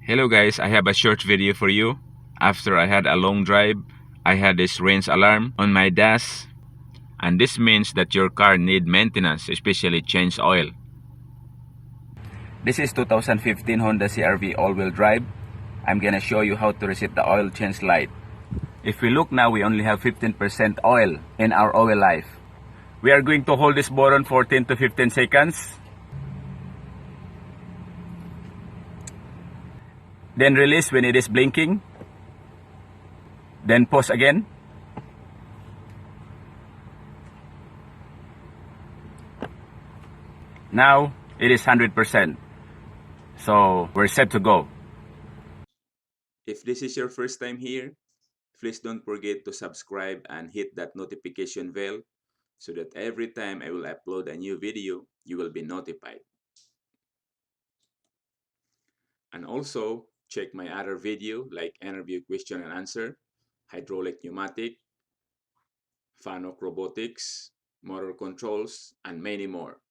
Hello guys, I have a short video for you. After I had a long drive, I had this range alarm on my dash, and this means that your car need maintenance, especially change oil. This is 2015 Honda CRV all-wheel drive. I'm gonna show you how to reset the oil change light. If we look now, we only have 15% oil in our oil life. We are going to hold this button for 10 to 15 seconds. Then release when it is blinking. Then pause again. Now it is 100%. So we're set to go. If this is your first time here, please don't forget to subscribe and hit that notification bell so that every time I will upload a new video, you will be notified. And also, check my other video like interview question and answer, hydraulic pneumatic, FANOC robotics, motor controls, and many more.